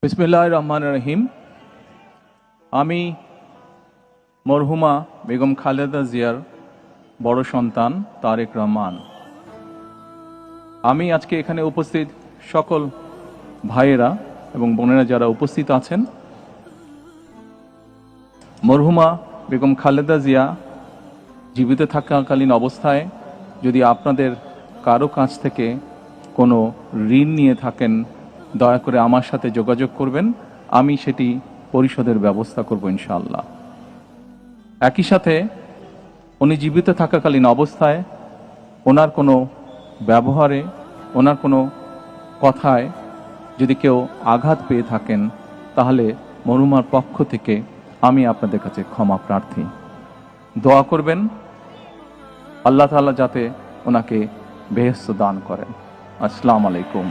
বিসমিল্লাহির রহমানির রহিম। আমি মরহুমা বেগম খালেদা জিয়ার বড় সন্তান তারেক রহমান। আমি আজকে এখানে উপস্থিত সকল ভাইয়েরা এবং বোনেরা যারা উপস্থিত আছেন, মরহুমা বেগম খালেদা জিয়া জীবিত থাকাকালীন অবস্থায় যদি আপনাদের কারো কাছ থেকে কোনো ঋণ নিয়ে থাকেন, দয়া করে আমার সাথে যোগাযোগ করবেন, আমি সেটি পরিশোধের ব্যবস্থা করব ইনশাআল্লাহ। একই সাথে উনি জীবিত থাকাকালীন অবস্থায় ওনার কোনো ব্যবহারে, ওনার কোনো কথায় যদি কেউ আঘাত পেয়ে থাকেন, তাহলে মরহুমার পক্ষ থেকে আমি আপনাদের কাছে ক্ষমা প্রার্থী। দোয়া করবেন আল্লাহ তাআলা যাতে ওনাকে বেহেশত দান করেন। আসসালামু আলাইকুম।